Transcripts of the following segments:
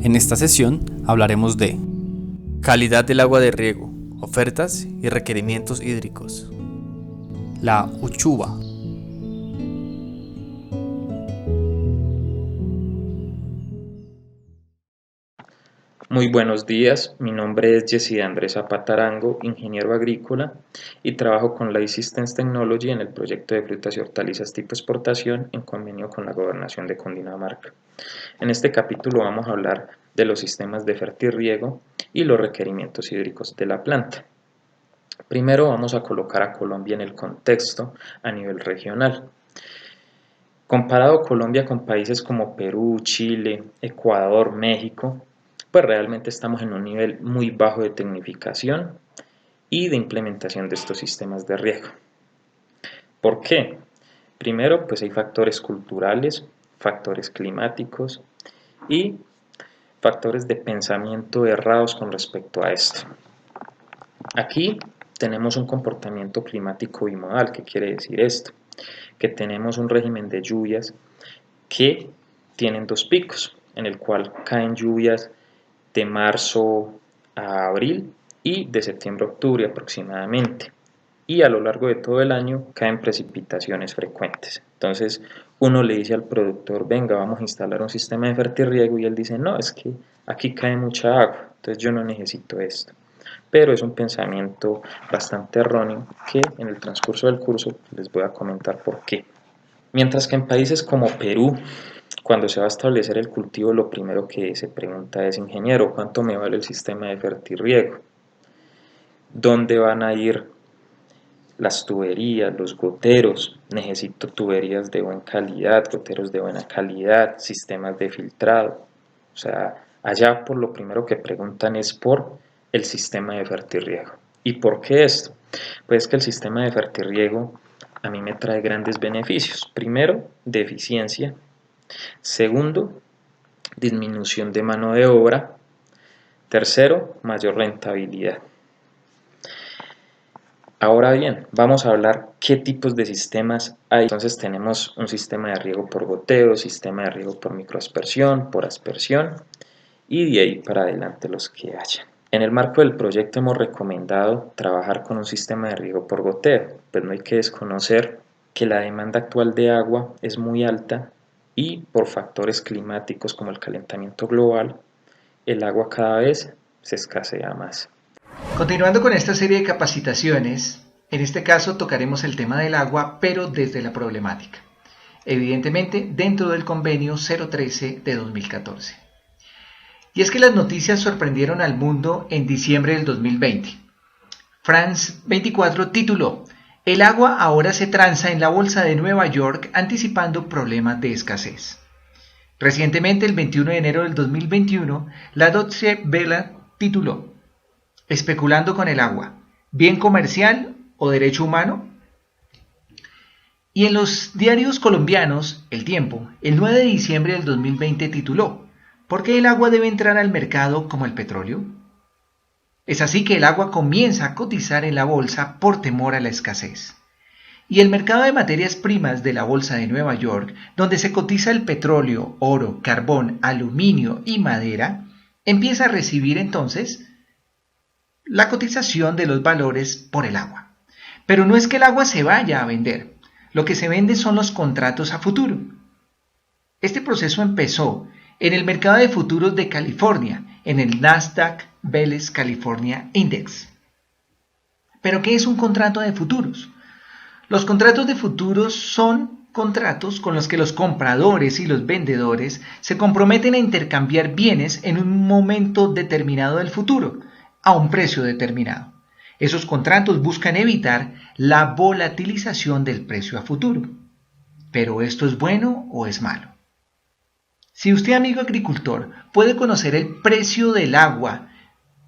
En esta sesión hablaremos de calidad del agua de riego, ofertas y requerimientos hídricos, la Uchuva, Muy buenos días, mi nombre es Jessy Andrés Zapata Arango, ingeniero agrícola y trabajo con la E-Systems Technology en el proyecto de frutas y hortalizas tipo exportación en convenio con la Gobernación de Cundinamarca. En este capítulo vamos a hablar de los sistemas de fertirriego y los requerimientos hídricos de la planta. Primero vamos a colocar a Colombia en el contexto a nivel regional. Comparado Colombia con países como Perú, Chile, Ecuador, México, pues realmente estamos en un nivel muy bajo de tecnificación y de implementación de estos sistemas de riego. ¿Por qué? Primero, pues hay factores culturales, factores climáticos y factores de pensamiento errados con respecto a esto. Aquí tenemos un comportamiento climático bimodal. ¿Qué quiere decir esto? Que tenemos un régimen de lluvias que tienen dos picos, en el cual caen lluvias de marzo a abril y de septiembre a octubre aproximadamente. Y a lo largo de todo el año caen precipitaciones frecuentes. Entonces uno le dice al productor, venga, vamos a instalar un sistema de fertirriego, y él dice, no, es que aquí cae mucha agua, entonces yo no necesito esto. Pero es un pensamiento bastante erróneo que en el transcurso del curso les voy a comentar por qué. Mientras que en países como Perú, cuando se va a establecer el cultivo, lo primero que se pregunta es, ingeniero, ¿cuánto me vale el sistema de fertirriego? ¿Dónde van a ir las tuberías, los goteros? Necesito tuberías de buena calidad, goteros de buena calidad, sistemas de filtrado. O sea, allá por lo primero que preguntan es por el sistema de fertirriego. ¿Y por qué esto? Pues que el sistema de fertirriego a mí me trae grandes beneficios. Primero, de eficiencia. Segundo, disminución de mano de obra. Tercero, mayor rentabilidad. Ahora bien, vamos a hablar qué tipos de sistemas hay. Entonces tenemos un sistema de riego por goteo, sistema de riego por microaspersión, por aspersión y de ahí para adelante los que haya. En el marco del proyecto hemos recomendado trabajar con un sistema de riego por goteo, pues no hay que desconocer que la demanda actual de agua es muy alta y por factores climáticos como el calentamiento global, el agua cada vez se escasea más. Continuando con esta serie de capacitaciones, en este caso tocaremos el tema del agua, pero desde la problemática. Evidentemente, dentro del convenio 013 de 2014. Y es que las noticias sorprendieron al mundo en diciembre del 2020. France 24 tituló: El agua ahora se transa en la bolsa de Nueva York, anticipando problemas de escasez. Recientemente, el 21 de enero del 2021, la Deutsche Welle tituló: Especulando con el agua, ¿bien comercial o derecho humano? Y en los diarios colombianos, El Tiempo, el 9 de diciembre del 2020 tituló: ¿Por qué el agua debe entrar al mercado como el petróleo? Es así que el agua comienza a cotizar en la bolsa por temor a la escasez. Y el mercado de materias primas de la bolsa de Nueva York, donde se cotiza el petróleo, oro, carbón, aluminio y madera, empieza a recibir entonces la cotización de los valores por el agua. Pero no es que el agua se vaya a vender, lo que se vende son los contratos a futuro. Este proceso empezó en el mercado de futuros de California, en el Nasdaq Veles California Index. ¿Pero qué es un contrato de futuros? Los contratos de futuros son contratos con los que los compradores y los vendedores se comprometen a intercambiar bienes en un momento determinado del futuro, a un precio determinado. Esos contratos buscan evitar la volatilización del precio a futuro. ¿Pero esto es bueno o es malo? Si usted, amigo agricultor, puede conocer el precio del agua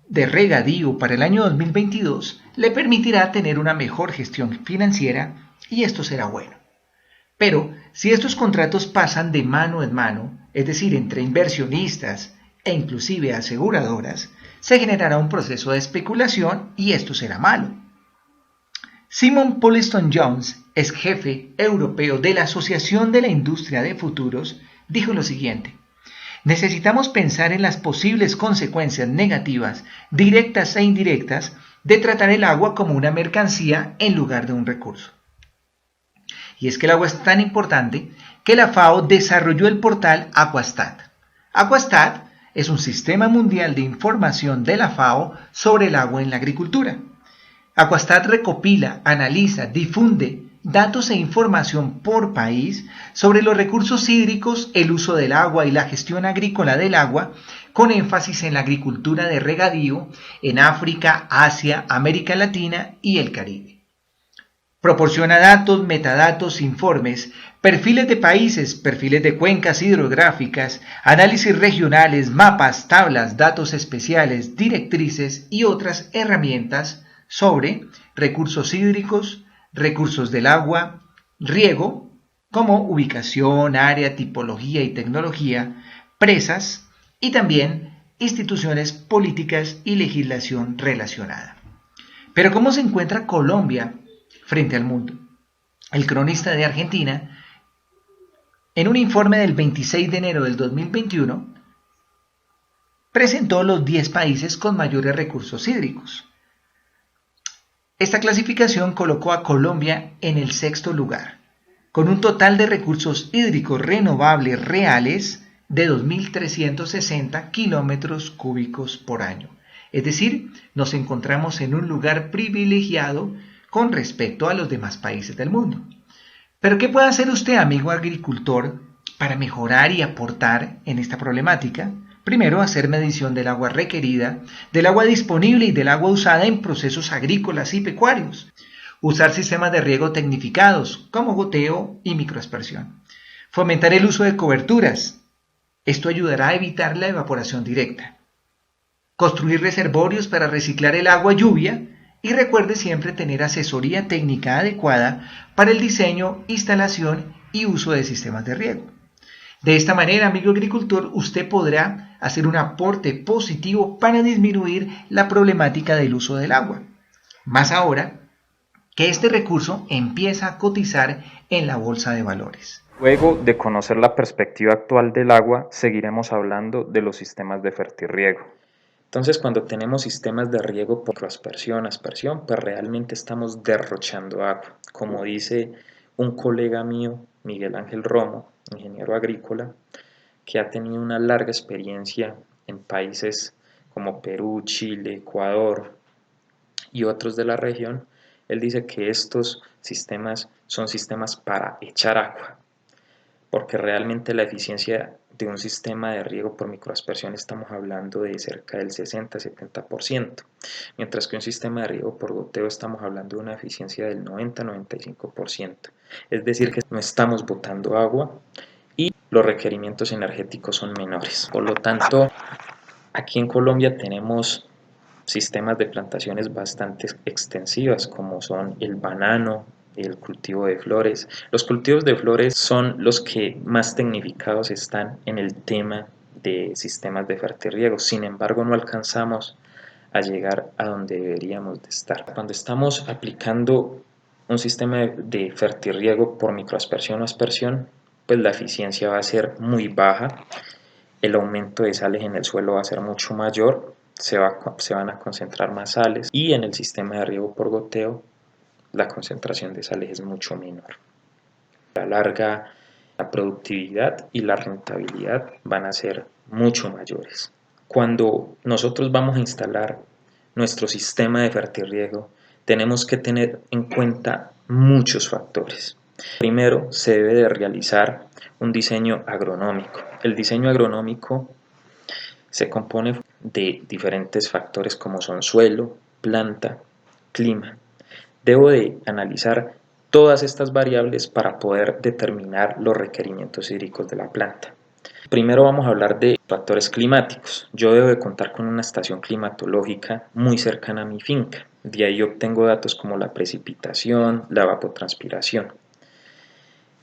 de regadío para el año 2022, le permitirá tener una mejor gestión financiera y esto será bueno. Pero si estos contratos pasan de mano en mano, es decir, entre inversionistas e inclusive aseguradoras, se generará un proceso de especulación y esto será malo. Simon Poleston Jones, ex jefe europeo de la Asociación de la Industria de Futuros, dijo lo siguiente: necesitamos pensar en las posibles consecuencias negativas, directas e indirectas, de tratar el agua como una mercancía en lugar de un recurso. Y es que el agua es tan importante que la FAO desarrolló el portal Aquastat. Aquastat es un sistema mundial de información de la FAO sobre el agua en la agricultura. Aquastat recopila, analiza, difunde datos e información por país sobre los recursos hídricos, el uso del agua y la gestión agrícola del agua, con énfasis en la agricultura de regadío en África, Asia, América Latina y el Caribe. Proporciona datos, metadatos, informes, perfiles de países, perfiles de cuencas hidrográficas, análisis regionales, mapas, tablas, datos especiales, directrices y otras herramientas sobre recursos hídricos, recursos del agua, riego, como ubicación, área, tipología y tecnología, presas y también instituciones políticas y legislación relacionada. Pero ¿cómo se encuentra Colombia frente al mundo? El cronista de Argentina, en un informe del 26 de enero del 2021, presentó los 10 países con mayores recursos hídricos. Esta clasificación colocó a Colombia en el 6º lugar, con un total de recursos hídricos renovables reales de 2.360 kilómetros cúbicos por año. Es decir, nos encontramos en un lugar privilegiado con respecto a los demás países del mundo. Pero ¿qué puede hacer usted, amigo agricultor, para mejorar y aportar en esta problemática? Primero, hacer medición del agua requerida, del agua disponible y del agua usada en procesos agrícolas y pecuarios. Usar sistemas de riego tecnificados, como goteo y microaspersión. Fomentar el uso de coberturas. Esto ayudará a evitar la evaporación directa. Construir reservorios para reciclar el agua lluvia. Y recuerde siempre tener asesoría técnica adecuada para el diseño, instalación y uso de sistemas de riego. De esta manera, amigo agricultor, usted podrá hacer un aporte positivo para disminuir la problemática del uso del agua. Más ahora que este recurso empieza a cotizar en la bolsa de valores. Luego de conocer la perspectiva actual del agua, seguiremos hablando de los sistemas de fertirriego. Entonces, cuando tenemos sistemas de riego por aspersión, pues realmente estamos derrochando agua. Como dice un colega mío, Miguel Ángel Romo, ingeniero agrícola, que ha tenido una larga experiencia en países como Perú, Chile, Ecuador y otros de la región. Él dice que estos sistemas son sistemas para echar agua, porque realmente la eficiencia de un sistema de riego por microaspersión estamos hablando de cerca del 60-70%, mientras que un sistema de riego por goteo estamos hablando de una eficiencia del 90-95%. Es decir, que no estamos botando agua y los requerimientos energéticos son menores. Por lo tanto, aquí en Colombia tenemos sistemas de plantaciones bastante extensivas, como son el banano, el cultivo de flores. Los cultivos de flores son los que más tecnificados están en el tema de sistemas de fertirriego. Sin embargo, no alcanzamos a llegar a donde deberíamos de estar. Cuando estamos aplicando un sistema de fertirriego por microaspersión o aspersión, pues la eficiencia va a ser muy baja, el aumento de sales en el suelo va a ser mucho mayor, se van a concentrar más sales, y en el sistema de riego por goteo la concentración de sales es mucho menor. A la larga, la productividad y la rentabilidad van a ser mucho mayores. Cuando nosotros vamos a instalar nuestro sistema de fertirriego, tenemos que tener en cuenta muchos factores. Primero, se debe de realizar un diseño agronómico. El diseño agronómico se compone de diferentes factores como son suelo, planta, clima. Debo de analizar todas estas variables para poder determinar los requerimientos hídricos de la planta. Primero vamos a hablar de factores climáticos. Yo debo de contar con una estación climatológica muy cercana a mi finca. De ahí obtengo datos como la precipitación, la evapotranspiración.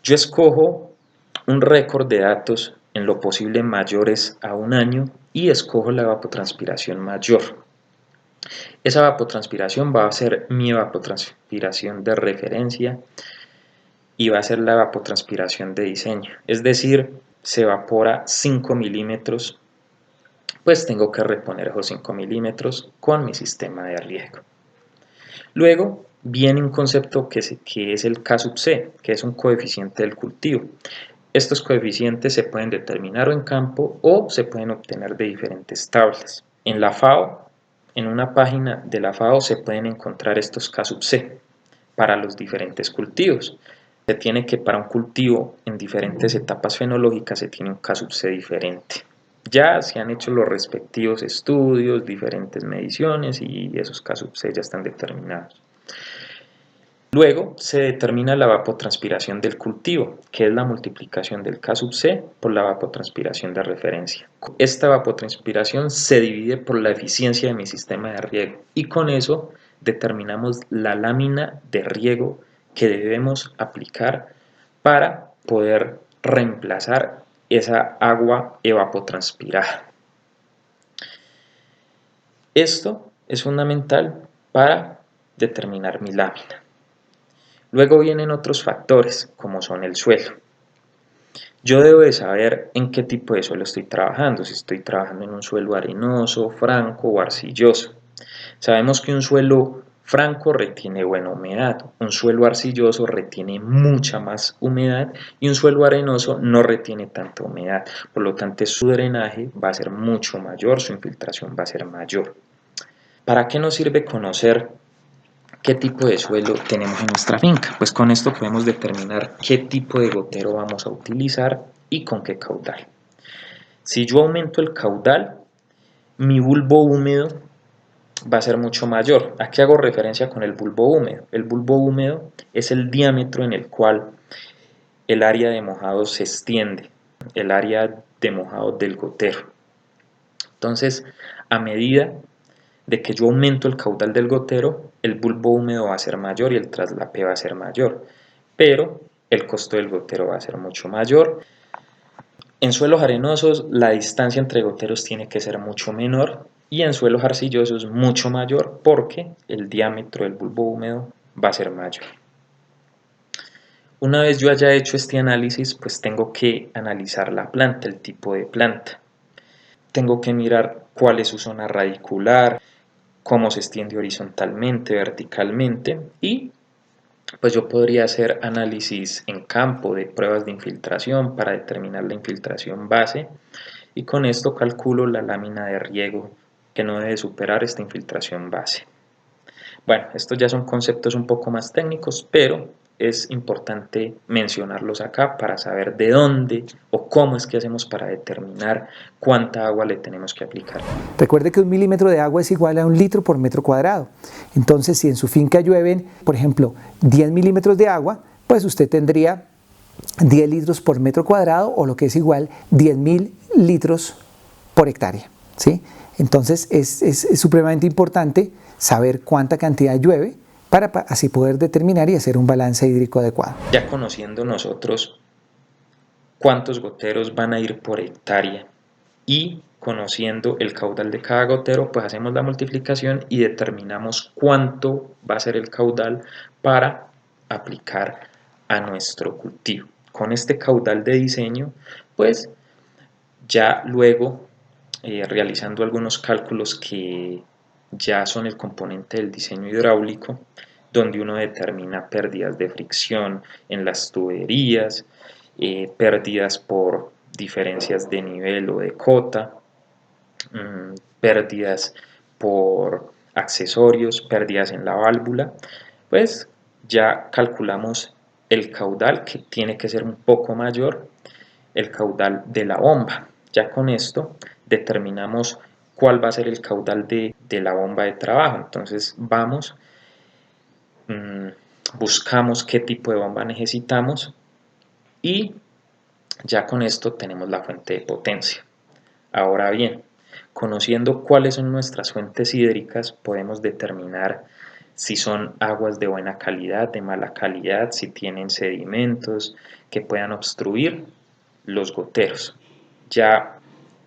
Yo escojo un récord de datos en lo posible mayores a un año y escojo la evapotranspiración mayor. Esa evapotranspiración va a ser mi evapotranspiración de referencia y va a ser la evapotranspiración de diseño. Es decir, se evapora 5 milímetros, pues tengo que reponer esos 5 milímetros con mi sistema de riego. Luego viene un concepto que es el K sub C, que es un coeficiente del cultivo. Estos coeficientes se pueden determinar o en campo o se pueden obtener de diferentes tablas. En la FAO, en una página de la FAO se pueden encontrar estos K sub C para los diferentes cultivos. Se tiene que para un cultivo en diferentes etapas fenológicas se tiene un K sub C diferente. Ya se han hecho los respectivos estudios, diferentes mediciones y esos K sub C ya están determinados. Luego se determina la evapotranspiración del cultivo, que es la multiplicación del K sub C por la evapotranspiración de referencia. Esta evapotranspiración se divide por la eficiencia de mi sistema de riego y con eso determinamos la lámina de riego que debemos aplicar para poder reemplazar esa agua evapotranspirada. Esto es fundamental para determinar mi lámina. Luego vienen otros factores, como son el suelo. Yo debo de saber en qué tipo de suelo estoy trabajando, si estoy trabajando en un suelo arenoso, franco o arcilloso. Sabemos que un suelo franco retiene buena humedad, un suelo arcilloso retiene mucha más humedad y un suelo arenoso no retiene tanta humedad. Por lo tanto, su drenaje va a ser mucho mayor, su infiltración va a ser mayor. ¿Para qué nos sirve conocer qué tipo de suelo tenemos en nuestra finca? Pues con esto podemos determinar qué tipo de gotero vamos a utilizar y con qué caudal. Si yo aumento el caudal, mi bulbo húmedo va a ser mucho mayor. ¿A qué hago referencia con el bulbo húmedo? El bulbo húmedo es el diámetro en el cual el área de mojado se extiende, el área de mojado del gotero. Entonces, a medida de que yo aumento el caudal del gotero, el bulbo húmedo va a ser mayor y el traslape va a ser mayor, pero el costo del gotero va a ser mucho mayor. En suelos arenosos la distancia entre goteros tiene que ser mucho menor y en suelos arcillosos mucho mayor porque el diámetro del bulbo húmedo va a ser mayor. Una vez yo haya hecho este análisis, pues tengo que analizar la planta, el tipo de planta. Tengo que mirar cuál es su zona radicular, cómo se extiende horizontalmente, verticalmente y pues yo podría hacer análisis en campo de pruebas de infiltración para determinar la infiltración base y con esto calculo la lámina de riego que no debe superar esta infiltración base. Bueno, estos ya son conceptos un poco más técnicos, pero es importante mencionarlos acá para saber de dónde o cómo es que hacemos para determinar cuánta agua le tenemos que aplicar. Recuerde que 1 milímetro de agua es igual a 1 litro por metro cuadrado. Entonces, si en su finca llueven, por ejemplo, 10 milímetros de agua, pues usted tendría 10 litros por metro cuadrado o lo que es igual 10.000 litros por hectárea, ¿sí? Entonces, es supremamente importante saber cuánta cantidad llueve para así poder determinar y hacer un balance hídrico adecuado. Ya conociendo nosotros cuántos goteros van a ir por hectárea y conociendo el caudal de cada gotero, pues hacemos la multiplicación y determinamos cuánto va a ser el caudal para aplicar a nuestro cultivo. Con este caudal de diseño, pues ya luego realizando algunos cálculos que ya son el componente del diseño hidráulico, donde uno determina pérdidas de fricción en las tuberías, pérdidas por diferencias de nivel o de cota, pérdidas por accesorios, pérdidas en la válvula, pues ya calculamos el caudal que tiene que ser un poco mayor, el caudal de la bomba. Ya con esto determinamos cuál va a ser el caudal de la bomba de trabajo. Entonces vamos, buscamos qué tipo de bomba necesitamos y ya con esto tenemos la fuente de potencia. Ahora bien, conociendo cuáles son nuestras fuentes hídricas, podemos determinar si son aguas de buena calidad, de mala calidad, si tienen sedimentos que puedan obstruir los goteros. Ya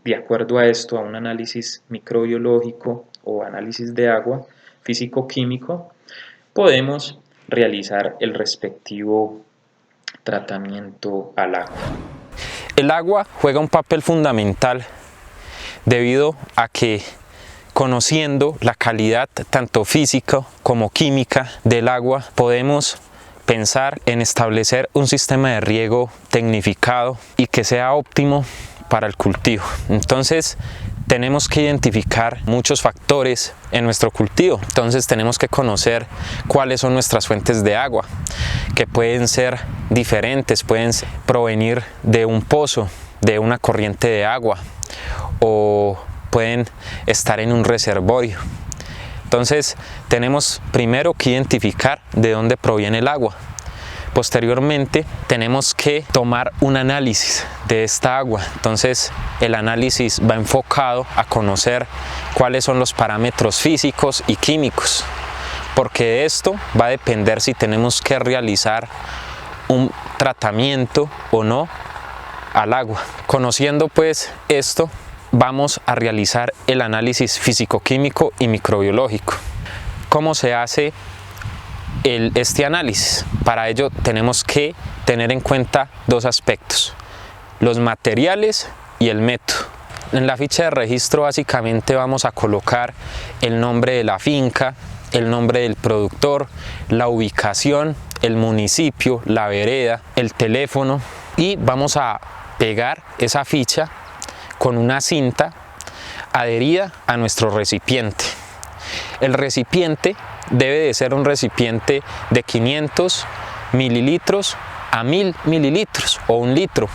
de acuerdo a esto, a un análisis microbiológico o análisis de agua físico-químico, podemos realizar el respectivo tratamiento al agua. El agua juega un papel fundamental debido a que, conociendo la calidad tanto física como química del agua, podemos pensar en establecer un sistema de riego tecnificado y que sea óptimo para el cultivo. Entonces tenemos que identificar muchos factores en nuestro cultivo. Entonces tenemos que conocer cuáles son nuestras fuentes de agua, que pueden ser diferentes, pueden provenir de un pozo, de una corriente de agua, o pueden estar en un reservorio. Entonces tenemos primero que identificar de dónde proviene el agua. Posteriormente tenemos que tomar un análisis de esta agua. Entonces el análisis va enfocado a conocer cuáles son los parámetros físicos y químicos, porque de esto va a depender si tenemos que realizar un tratamiento o no al agua. Conociendo pues esto, vamos a realizar el análisis físico-químico y microbiológico. ¿Cómo se hace este análisis? Para ello tenemos que tener en cuenta dos aspectos: los materiales y el método. En la ficha de registro básicamente vamos a colocar el nombre de la finca, el nombre del productor, la ubicación, el municipio, la vereda, el teléfono, y vamos a pegar esa ficha con una cinta adherida a nuestro recipiente. El recipiente debe de ser un recipiente de 500 mililitros a 1000 mililitros o 1 litro.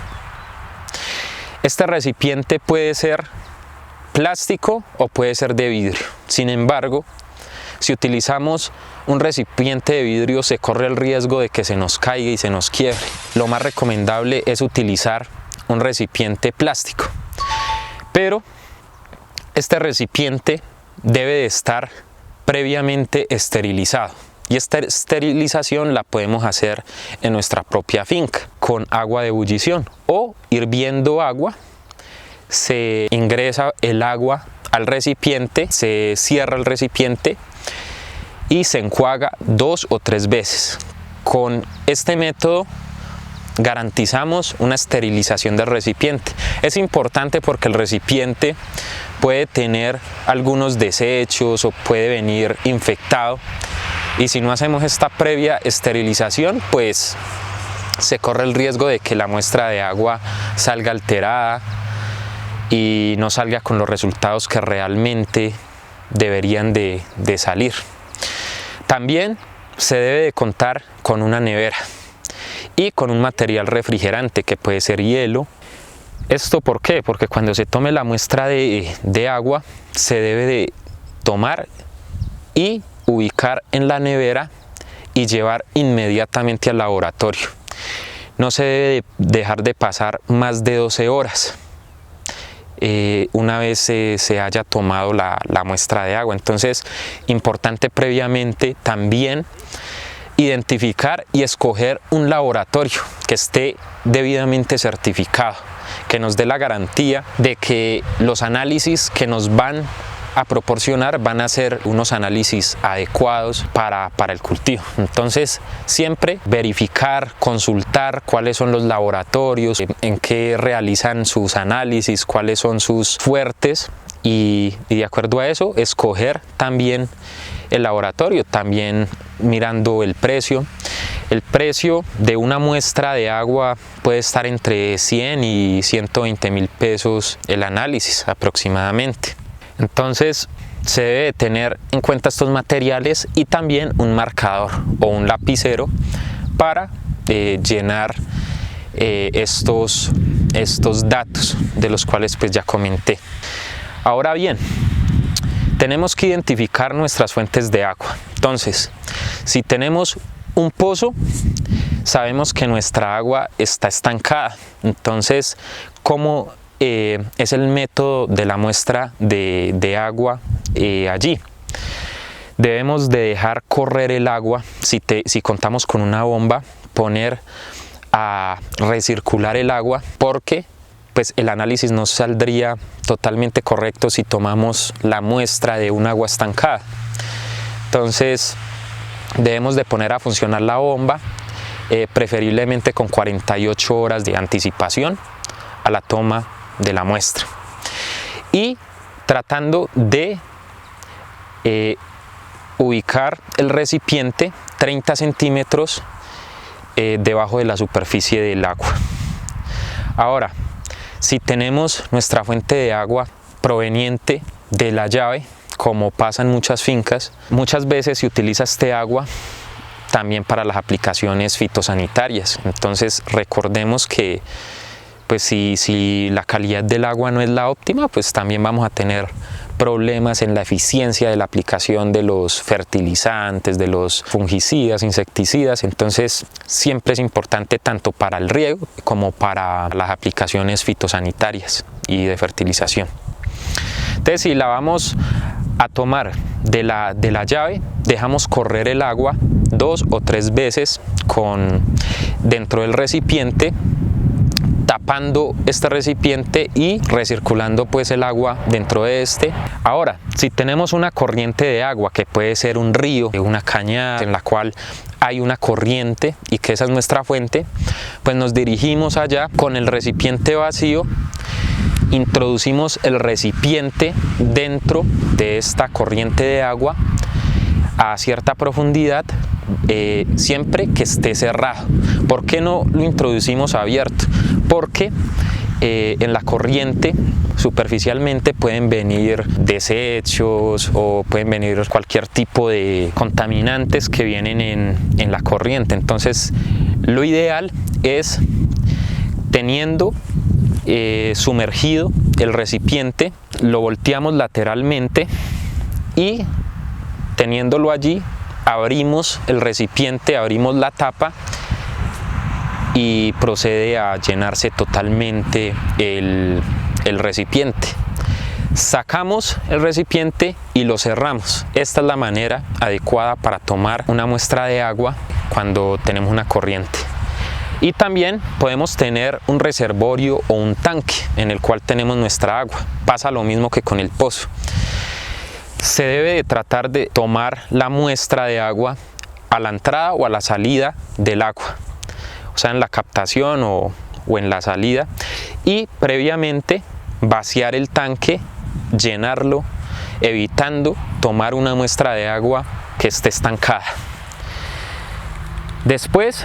Este recipiente puede ser plástico o puede ser de vidrio. Sin embargo, si utilizamos un recipiente de vidrio, se corre el riesgo de que se nos caiga y se nos quiebre. Lo más recomendable es utilizar un recipiente plástico. Pero este recipiente debe de estar previamente esterilizado, y esta esterilización la podemos hacer en nuestra propia finca con agua de ebullición o hirviendo agua. Se ingresa el agua al recipiente, se cierra el recipiente y se enjuaga 2 o 3 veces. Con este método garantizamos una esterilización del recipiente. Es importante porque el recipiente puede tener algunos desechos o puede venir infectado, y si no hacemos esta previa esterilización, pues se corre el riesgo de que la muestra de agua salga alterada y no salga con los resultados que realmente deberían de salir. También se debe de contar con una nevera y con un material refrigerante que puede ser hielo. ¿Esto por qué? Porque cuando se tome la muestra de agua, se debe de tomar y ubicar en la nevera y llevar inmediatamente al laboratorio. No se debe dejar de pasar más de 12 horas una vez se haya tomado la muestra de agua. Entonces, importante previamente también identificar y escoger un laboratorio que esté debidamente certificado, que nos dé la garantía de que los análisis que nos van a proporcionar van a ser unos análisis adecuados para el cultivo. Entonces, siempre verificar, consultar cuáles son los laboratorios, en qué realizan sus análisis, cuáles son sus fuertes, y de acuerdo a eso escoger también el laboratorio, también mirando el precio. El precio de una muestra de agua puede estar entre 100 y 120 mil pesos el análisis aproximadamente. Entonces se debe tener en cuenta estos materiales y también un marcador o un lapicero para llenar estos datos de los cuales pues ya comenté. Ahora bien, tenemos que identificar nuestras fuentes de agua. Entonces, si tenemos un pozo, sabemos que nuestra agua está estancada. Entonces, ¿cómo es el método de la muestra de agua allí? Debemos de dejar correr el agua. Si contamos con una bomba, poner a recircular el agua, porque pues el análisis no saldría totalmente correcto si tomamos la muestra de un agua estancada. Entonces debemos de poner a funcionar la bomba, preferiblemente con 48 horas de anticipación, a la toma de la muestra y tratando de ubicar el recipiente 30 centímetros debajo de la superficie del agua. Ahora, si tenemos nuestra fuente de agua proveniente de la llave, como pasa en muchas fincas, muchas veces se utiliza este agua también para las aplicaciones fitosanitarias. Entonces recordemos que pues si la calidad del agua no es la óptima, pues también vamos a tener problemas en la eficiencia de la aplicación de los fertilizantes, de los fungicidas, insecticidas. Entonces siempre es importante tanto para el riego como para las aplicaciones fitosanitarias y de fertilización. Entonces, si la vamos a tomar de la llave, dejamos correr el agua 2 o 3 veces dentro del recipiente, tapando este recipiente y recirculando pues el agua dentro de este. Ahora, si tenemos una corriente de agua, que puede ser un río, una cañada en la cual hay una corriente y que esa es nuestra fuente, pues nos dirigimos allá con el recipiente vacío, introducimos el recipiente dentro de esta corriente de agua a cierta profundidad, siempre que esté cerrado. ¿Por qué no lo introducimos abierto? Porque en la corriente superficialmente pueden venir desechos o pueden venir cualquier tipo de contaminantes que vienen en la corriente. Entonces lo ideal es, teniendo sumergido el recipiente, lo volteamos lateralmente y teniéndolo allí, abrimos el recipiente, abrimos la tapa y procede a llenarse totalmente el recipiente. Sacamos el recipiente y lo cerramos. Esta es la manera adecuada para tomar una muestra de agua cuando tenemos una corriente. Y también podemos tener un reservorio o un tanque en el cual tenemos nuestra agua. Pasa lo mismo que con el pozo. Se debe de tratar de tomar la muestra de agua a la entrada o a la salida del agua, o sea, en la captación o en la salida, y previamente vaciar el tanque, llenarlo, evitando tomar una muestra de agua que esté estancada. Después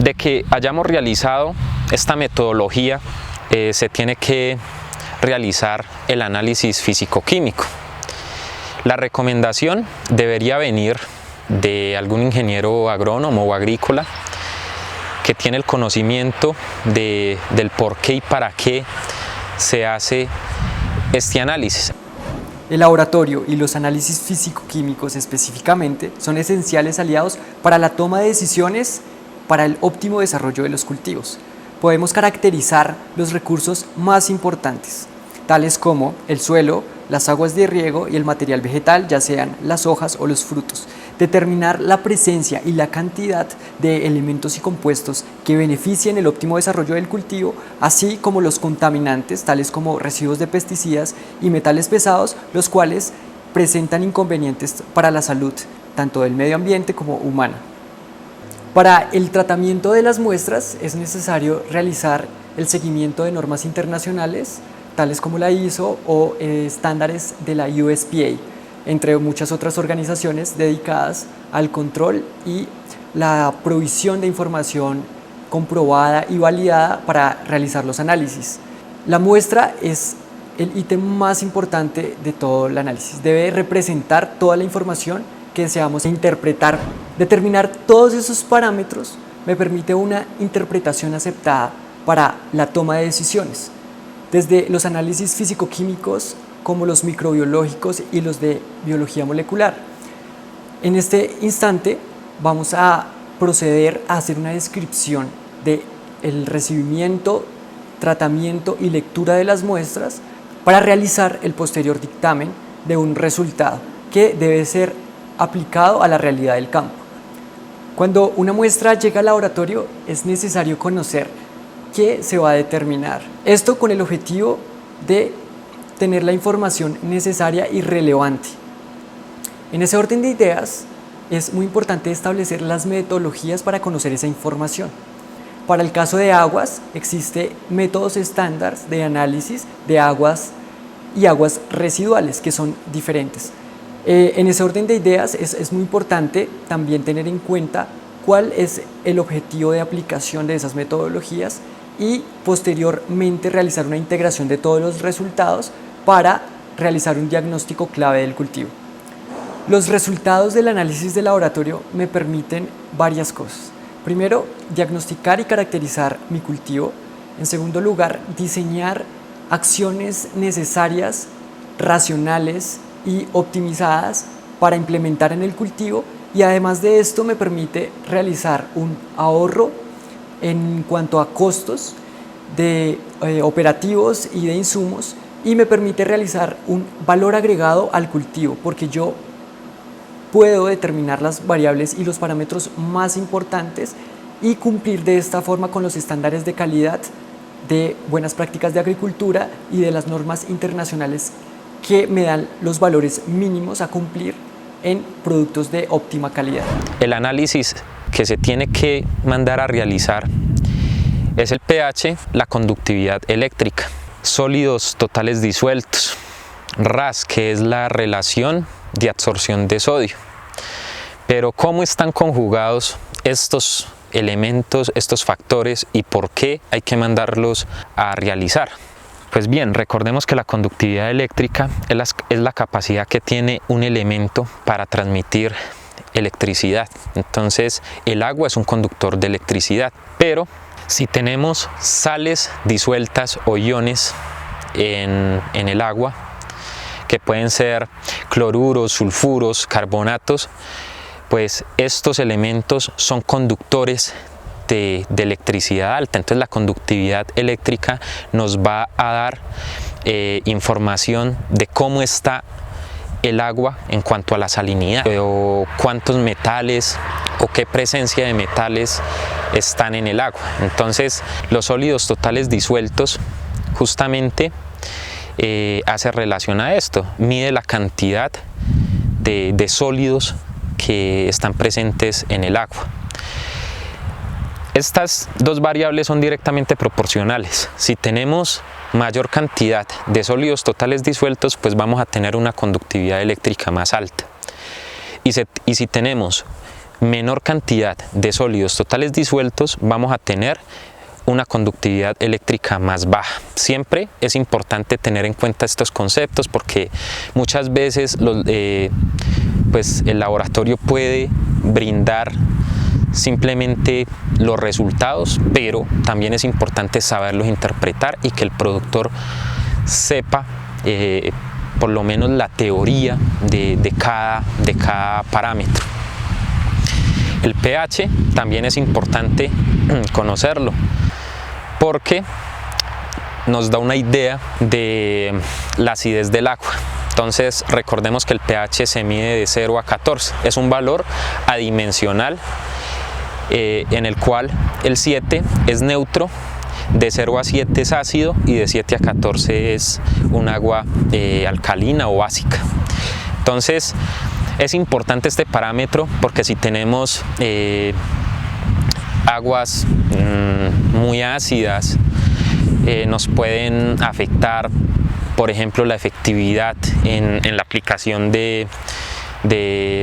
de que hayamos realizado esta metodología, se tiene que realizar el análisis físico-químico. La recomendación debería venir de algún ingeniero agrónomo o agrícola que tiene el conocimiento del por qué y para qué se hace este análisis. El laboratorio y los análisis físico-químicos específicamente son esenciales aliados para la toma de decisiones para el óptimo desarrollo de los cultivos. Podemos caracterizar los recursos más importantes, tales como el suelo, las aguas de riego y el material vegetal, ya sean las hojas o los frutos. Determinar la presencia y la cantidad de elementos y compuestos que beneficien el óptimo desarrollo del cultivo, así como los contaminantes, tales como residuos de pesticidas y metales pesados, los cuales presentan inconvenientes para la salud, tanto del medio ambiente como humana. Para el tratamiento de las muestras es necesario realizar el seguimiento de normas internacionales, tales como la ISO o estándares de la USPA, entre muchas otras organizaciones dedicadas al control y la provisión de información comprobada y validada para realizar los análisis. La muestra es el ítem más importante de todo el análisis. Debe representar toda la información que deseamos interpretar. Determinar todos esos parámetros me permite una interpretación aceptada para la toma de decisiones, desde los análisis físico-químicos como los microbiológicos y los de biología molecular. En este instante vamos a proceder a hacer una descripción del recibimiento, tratamiento y lectura de las muestras para realizar el posterior dictamen de un resultado que debe ser aplicado a la realidad del campo. Cuando una muestra llega al laboratorio es necesario conocer qué se va a determinar. Esto con el objetivo de tener la información necesaria y relevante. En ese orden de ideas es muy importante establecer las metodologías para conocer esa información. Para el caso de aguas, existen métodos estándar de análisis de aguas y aguas residuales, que son diferentes. En ese orden de ideas es muy importante también tener en cuenta cuál es el objetivo de aplicación de esas metodologías y posteriormente realizar una integración de todos los resultados para realizar un diagnóstico clave del cultivo. Los resultados del análisis de laboratorio me permiten varias cosas. Primero, diagnosticar y caracterizar mi cultivo. En segundo lugar, diseñar acciones necesarias, racionales y optimizadas para implementar en el cultivo, y además de esto me permite realizar un ahorro en cuanto a costos de operativos y de insumos, y me permite realizar un valor agregado al cultivo, porque yo puedo determinar las variables y los parámetros más importantes y cumplir de esta forma con los estándares de calidad de buenas prácticas de agricultura y de las normas internacionales que me dan los valores mínimos a cumplir en productos de óptima calidad. El análisis que se tiene que mandar a realizar es el pH, la conductividad eléctrica, sólidos totales disueltos, RAS, que es la relación de absorción de sodio. Pero ¿cómo están conjugados estos elementos, estos factores, y por qué hay que mandarlos a realizar? Pues bien, recordemos que la conductividad eléctrica es la capacidad que tiene un elemento para transmitir electricidad. Entonces, el agua es un conductor de electricidad, pero si tenemos sales disueltas o iones en el agua, que pueden ser cloruros, sulfuros, carbonatos, pues estos elementos son conductores de electricidad alta. Entonces la conductividad eléctrica nos va a dar información de cómo está el agua en cuanto a la salinidad, o cuántos metales o qué presencia de metales están en el agua. Entonces los sólidos totales disueltos justamente hace relación a esto, mide la cantidad de sólidos que están presentes en el agua. Estas dos variables son directamente proporcionales. Si tenemos mayor cantidad de sólidos totales disueltos, pues vamos a tener una conductividad eléctrica más alta. Y si tenemos menor cantidad de sólidos totales disueltos, vamos a tener una conductividad eléctrica más baja. Siempre es importante tener en cuenta estos conceptos, porque muchas veces pues el laboratorio puede brindar simplemente los resultados, pero también es importante saberlos interpretar y que el productor sepa por lo menos la teoría de cada parámetro. El pH también es importante conocerlo, porque nos da una idea de la acidez del agua. Entonces recordemos que el pH se mide de 0 a 14, es un valor adimensional en el cual el 7 es neutro, de 0 a 7 es ácido y de 7 a 14 es un agua alcalina o básica. Entonces es importante este parámetro, porque si tenemos aguas muy ácidas, nos pueden afectar, por ejemplo, la efectividad en la aplicación de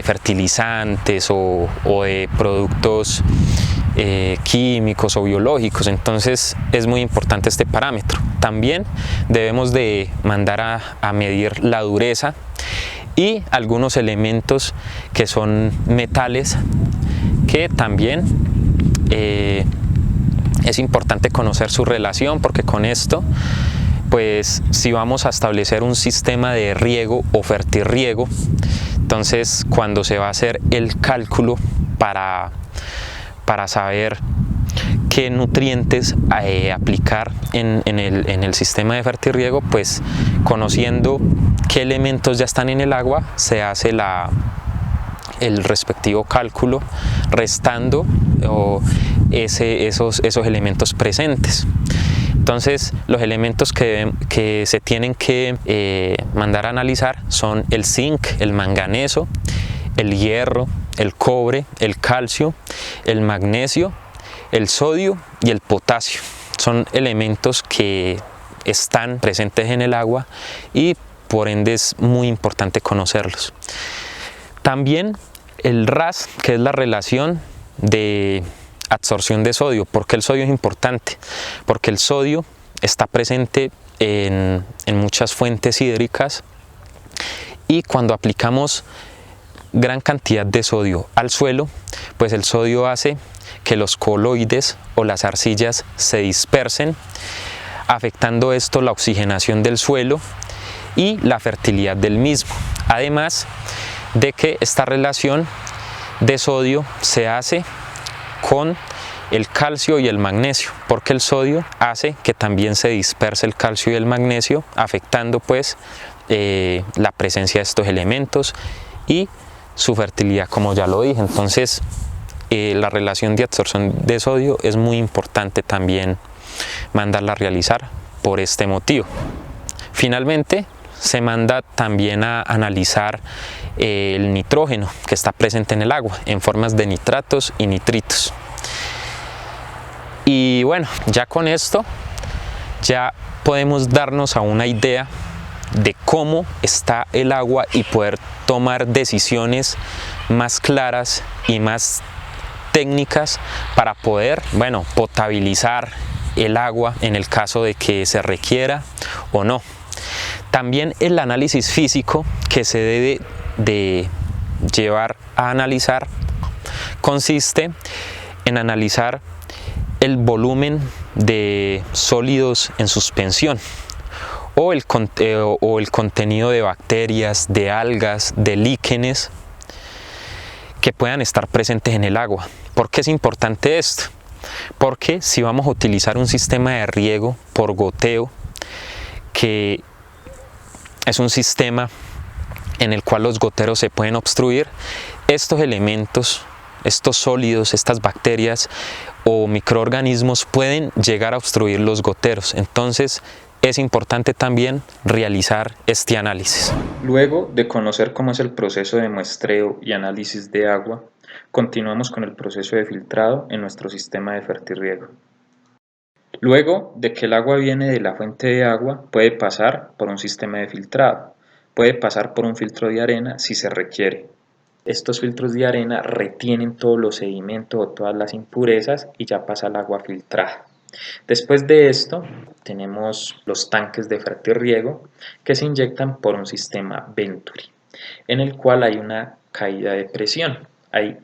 fertilizantes o de productos químicos o biológicos. Entonces es muy importante este parámetro. También debemos de mandar a medir la dureza y algunos elementos que son metales, que también es importante conocer su relación, porque con esto, pues si vamos a establecer un sistema de riego o fertirriego, entonces cuando se va a hacer el cálculo para saber qué nutrientes aplicar en el sistema de fertirriego, pues conociendo qué elementos ya están en el agua, se hace el respectivo cálculo restando esos elementos presentes. Entonces los elementos que se tienen que mandar a analizar son el zinc, el manganeso, el hierro, el cobre, el calcio, el magnesio, El sodio y el potasio son elementos que están presentes en el agua y por ende es muy importante conocerlos. También el RAS, que es la relación de absorción de sodio. ¿Por qué el sodio es importante? Porque el sodio está presente en muchas fuentes hídricas y cuando aplicamos gran cantidad de sodio al suelo, pues el sodio hace que los coloides o las arcillas se dispersen, afectando esto la oxigenación del suelo y la fertilidad del mismo. Además de que esta relación de sodio se hace con el calcio y el magnesio, porque el sodio hace que también se disperse el calcio y el magnesio, afectando pues la presencia de estos elementos y su fertilidad, como ya lo dije. Entonces la relación de absorción de sodio es muy importante también mandarla a realizar por este motivo. Finalmente se manda también a analizar el nitrógeno que está presente en el agua en formas de nitratos y nitritos. Y bueno, ya con esto ya podemos darnos a una idea de cómo está el agua y poder tomar decisiones más claras y más técnicas para poder, bueno, potabilizar el agua en el caso de que se requiera o no. También el análisis físico que se debe de llevar a analizar consiste en analizar el volumen de sólidos en suspensión o el contenido de bacterias, de algas, de líquenes que puedan estar presentes en el agua. ¿Por qué es importante esto? Porque si vamos a utilizar un sistema de riego por goteo, que es un sistema en el cual los goteros se pueden obstruir, estos elementos, estos sólidos, estas bacterias o microorganismos pueden llegar a obstruir los goteros. Entonces es importante también realizar este análisis. Luego de conocer cómo es el proceso de muestreo y análisis de agua, continuamos con el proceso de filtrado en nuestro sistema de fertirriego. Luego de que el agua viene de la fuente de agua, puede pasar por un sistema de filtrado, puede pasar por un filtro de arena si se requiere. Estos filtros de arena retienen todos los sedimentos o todas las impurezas y ya pasa el agua filtrada. Después de esto tenemos los tanques de fertirriego que se inyectan por un sistema Venturi, en el cual hay una caída de presión, hay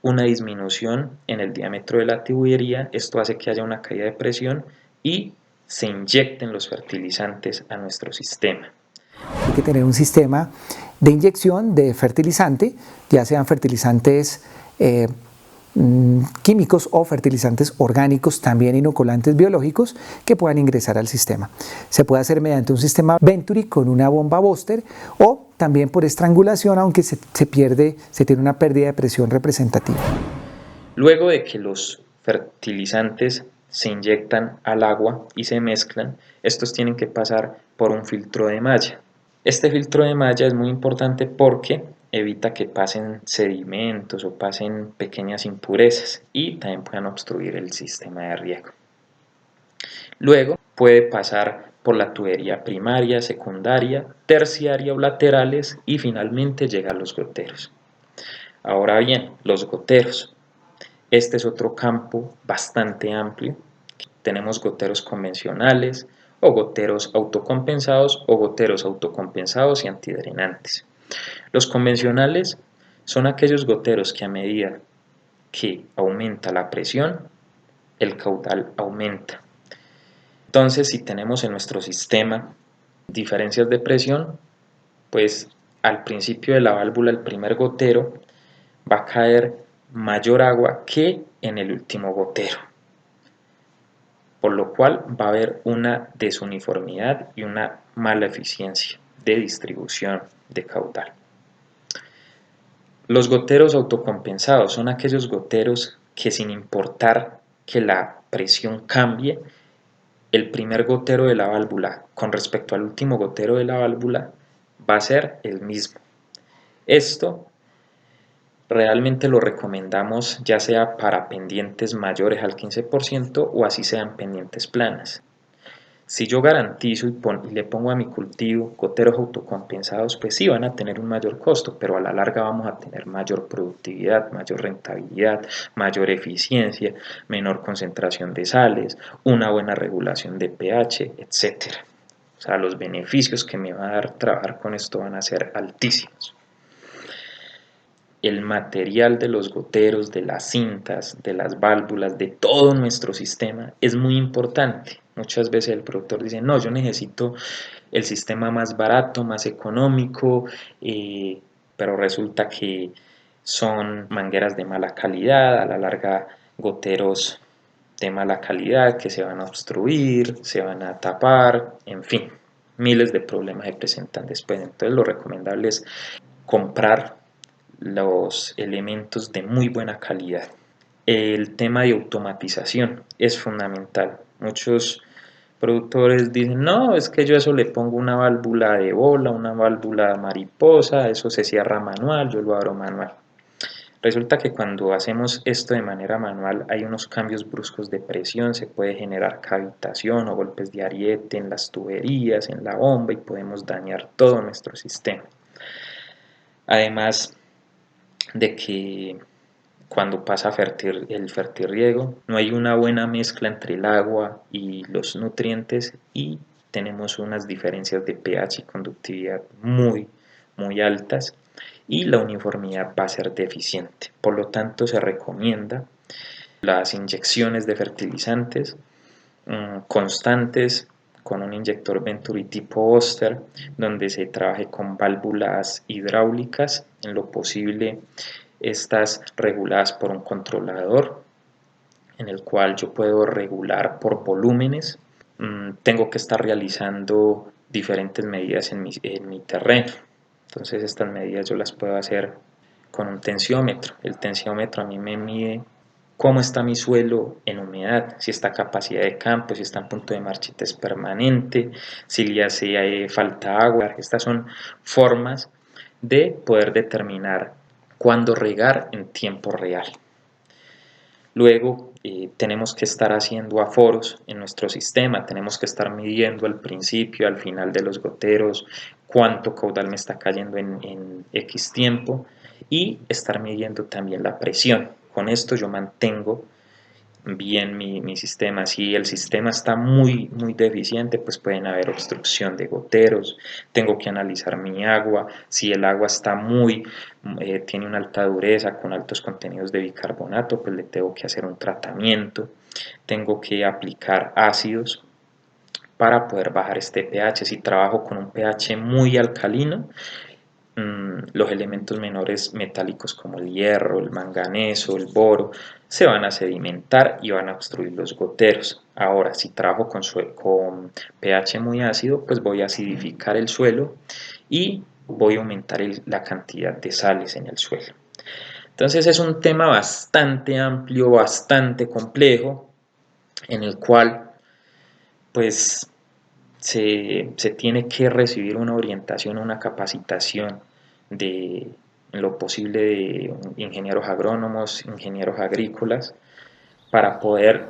una disminución en el diámetro de la tubería. Esto hace que haya una caída de presión y se inyecten los fertilizantes a nuestro sistema. Hay que tener un sistema de inyección de fertilizante, ya sean fertilizantes químicos o fertilizantes orgánicos, también inoculantes biológicos, que puedan ingresar al sistema. Se puede hacer mediante un sistema Venturi con una bomba Booster o también por estrangulación, aunque se tiene una pérdida de presión representativa. Luego de que los fertilizantes se inyectan al agua y se mezclan, estos tienen que pasar por un filtro de malla. Este filtro de malla es muy importante porque evita que pasen sedimentos o pasen pequeñas impurezas y también puedan obstruir el sistema de riego. Luego puede pasar por la tubería primaria, secundaria, terciaria o laterales y finalmente llega a los goteros. Ahora bien, los goteros. Este es otro campo bastante amplio. Tenemos goteros convencionales o goteros autocompensados o goteros autocompensados y antidrenantes. Los convencionales son aquellos goteros que a medida que aumenta la presión, el caudal aumenta. Entonces, si tenemos en nuestro sistema diferencias de presión, pues al principio de la válvula, el primer gotero, va a caer mayor agua que en el último gotero, por lo cual va a haber una desuniformidad y una mala eficiencia de distribución de caudal. Los goteros autocompensados son aquellos goteros que, sin importar que la presión cambie, el primer gotero de la válvula con respecto al último gotero de la válvula va a ser el mismo. Esto Realmente lo recomendamos ya sea para pendientes mayores al 15% o así sean pendientes planas. Si yo garantizo y le pongo a mi cultivo goteros autocompensados, pues sí van a tener un mayor costo, pero a la larga vamos a tener mayor productividad, mayor rentabilidad, mayor eficiencia, menor concentración de sales, una buena regulación de pH, etc. O sea, los beneficios que me va a dar trabajar con esto van a ser altísimos. El material de los goteros, de las cintas, de las válvulas, de todo nuestro sistema es muy importante. Muchas veces el productor dice, no, yo necesito el sistema más barato, más económico, pero resulta que son mangueras de mala calidad, a la larga goteros de mala calidad que se van a obstruir, se van a tapar, en fin, miles de problemas se presentan después. Entonces lo recomendable es comprar los elementos de muy buena calidad. El tema de automatización es fundamental. Muchos productores dicen, no, es que yo eso le pongo una válvula de bola, una válvula mariposa, eso se cierra manual, yo lo abro manual. Resulta que cuando hacemos esto de manera manual hay unos cambios bruscos de presión, se puede generar cavitación o golpes de ariete en las tuberías, en la bomba y podemos dañar todo nuestro sistema. Además de que cuando pasa el fertirriego no hay una buena mezcla entre el agua y los nutrientes y tenemos unas diferencias de pH y conductividad muy altas y la uniformidad va a ser deficiente. Por lo tanto, se recomienda las inyecciones de fertilizantes constantes con un inyector Venturi tipo Oster, donde se trabaje con válvulas hidráulicas, en lo posible estas reguladas por un controlador, en el cual yo puedo regular por volúmenes. Tengo que estar realizando diferentes medidas en mi terreno. Entonces estas medidas yo las puedo hacer con un tensiómetro. El tensiómetro a mí me mide cómo está mi suelo en humedad, si está a capacidad de campo, si está en punto de marchitez permanente, si le hace falta agua. Estas son formas de poder determinar cuándo regar en tiempo real. Luego tenemos que estar haciendo aforos en nuestro sistema, tenemos que estar midiendo al principio, al final de los goteros, cuánto caudal me está cayendo en X tiempo y estar midiendo también la presión. Con esto yo mantengo bien mi sistema. Si el sistema está muy deficiente, pues pueden haber obstrucción de goteros. Tengo que analizar mi agua. Si el agua está tiene una alta dureza con altos contenidos de bicarbonato, pues le tengo que hacer un tratamiento. Tengo que aplicar ácidos para poder bajar este pH. Si trabajo con un pH muy alcalino, los elementos menores metálicos como el hierro, el manganeso, el boro se van a sedimentar y van a obstruir los goteros. Ahora, si trabajo con pH muy ácido, pues voy a acidificar el suelo y voy a aumentar la cantidad de sales en el suelo. Entonces es un tema bastante amplio, bastante complejo, en el cual pues se tiene que recibir una orientación, una capacitación en lo posible de ingenieros agrónomos, ingenieros agrícolas, para poder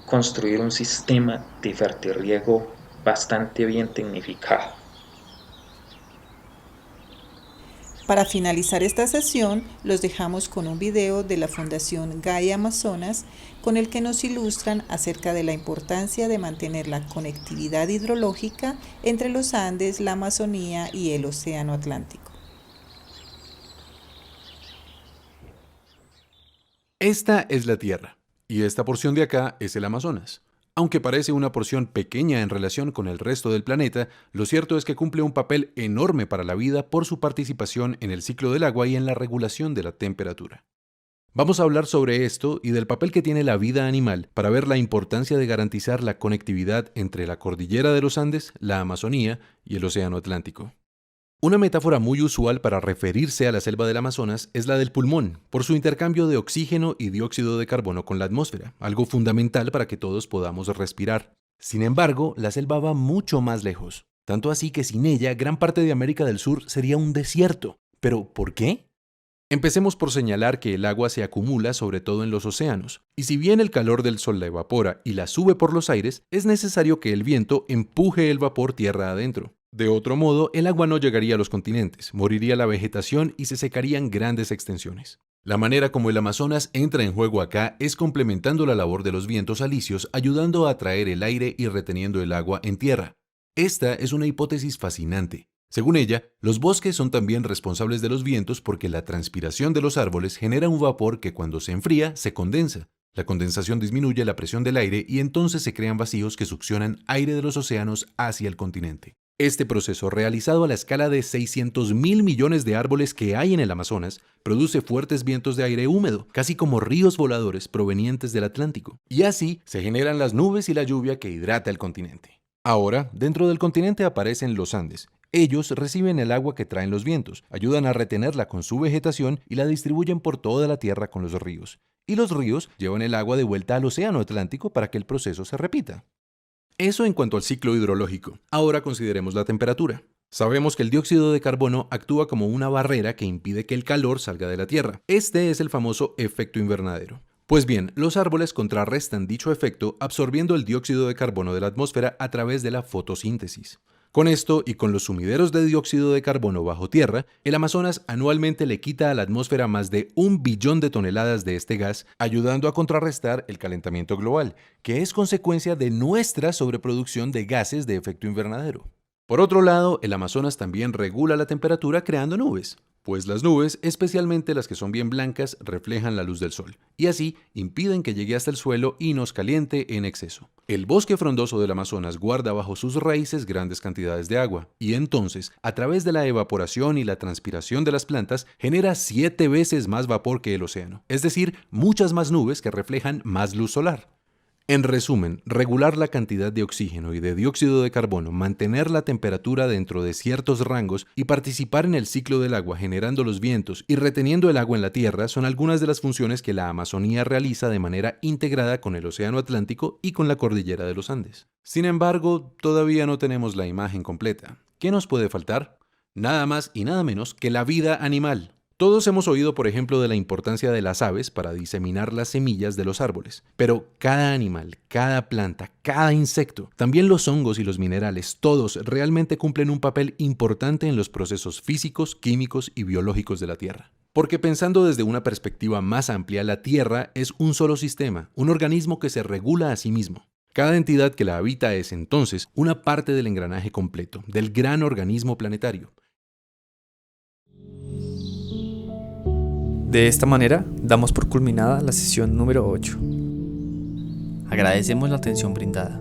construir un sistema de fertirriego bastante bien tecnificado. Para finalizar esta sesión, los dejamos con un video de la Fundación Gaia Amazonas con el que nos ilustran acerca de la importancia de mantener la conectividad hidrológica entre los Andes, la Amazonía y el Océano Atlántico. Esta es la Tierra, y esta porción de acá es el Amazonas. Aunque parece una porción pequeña en relación con el resto del planeta, lo cierto es que cumple un papel enorme para la vida por su participación en el ciclo del agua y en la regulación de la temperatura. Vamos a hablar sobre esto y del papel que tiene la vida animal para ver la importancia de garantizar la conectividad entre la cordillera de los Andes, la Amazonía y el Océano Atlántico. Una metáfora muy usual para referirse a la selva del Amazonas es la del pulmón, por su intercambio de oxígeno y dióxido de carbono con la atmósfera, algo fundamental para que todos podamos respirar. Sin embargo, la selva va mucho más lejos, tanto así que sin ella gran parte de América del Sur sería un desierto. ¿Pero por qué? Empecemos por señalar que el agua se acumula sobre todo en los océanos, y si bien el calor del sol la evapora y la sube por los aires, es necesario que el viento empuje el vapor tierra adentro. De otro modo, el agua no llegaría a los continentes, moriría la vegetación y se secarían grandes extensiones. La manera como el Amazonas entra en juego acá es complementando la labor de los vientos alisios, ayudando a atraer el aire y reteniendo el agua en tierra. Esta es una hipótesis fascinante. Según ella, los bosques son también responsables de los vientos porque la transpiración de los árboles genera un vapor que cuando se enfría se condensa. La condensación disminuye la presión del aire y entonces se crean vacíos que succionan aire de los océanos hacia el continente. Este proceso, realizado a la escala de 600.000 millones de árboles que hay en el Amazonas, produce fuertes vientos de aire húmedo, casi como ríos voladores provenientes del Atlántico. Y así se generan las nubes y la lluvia que hidrata el continente. Ahora, dentro del continente aparecen los Andes. Ellos reciben el agua que traen los vientos, ayudan a retenerla con su vegetación y la distribuyen por toda la tierra con los ríos. Y los ríos llevan el agua de vuelta al océano Atlántico para que el proceso se repita. Eso en cuanto al ciclo hidrológico. Ahora consideremos la temperatura. Sabemos que el dióxido de carbono actúa como una barrera que impide que el calor salga de la Tierra. Este es el famoso efecto invernadero. Pues bien, los árboles contrarrestan dicho efecto absorbiendo el dióxido de carbono de la atmósfera a través de la fotosíntesis. Con esto y con los sumideros de dióxido de carbono bajo tierra, el Amazonas anualmente le quita a la atmósfera más de 1 billón de toneladas de este gas, ayudando a contrarrestar el calentamiento global, que es consecuencia de nuestra sobreproducción de gases de efecto invernadero. Por otro lado, el Amazonas también regula la temperatura creando nubes, pues las nubes, especialmente las que son bien blancas, reflejan la luz del sol, y así impiden que llegue hasta el suelo y nos caliente en exceso. El bosque frondoso del Amazonas guarda bajo sus raíces grandes cantidades de agua, y entonces, a través de la evaporación y la transpiración de las plantas, genera 7 veces más vapor que el océano, es decir, muchas más nubes que reflejan más luz solar. En resumen, regular la cantidad de oxígeno y de dióxido de carbono, mantener la temperatura dentro de ciertos rangos y participar en el ciclo del agua generando los vientos y reteniendo el agua en la tierra son algunas de las funciones que la Amazonía realiza de manera integrada con el Océano Atlántico y con la cordillera de los Andes. Sin embargo, todavía no tenemos la imagen completa. ¿Qué nos puede faltar? Nada más y nada menos que la vida animal. Todos hemos oído, por ejemplo, de la importancia de las aves para diseminar las semillas de los árboles, pero cada animal, cada planta, cada insecto, también los hongos y los minerales, todos realmente cumplen un papel importante en los procesos físicos, químicos y biológicos de la Tierra. Porque pensando desde una perspectiva más amplia, la Tierra es un solo sistema, un organismo que se regula a sí mismo. Cada entidad que la habita es entonces una parte del engranaje completo, del gran organismo planetario. De esta manera, damos por culminada la sesión número 8. Agradecemos la atención brindada.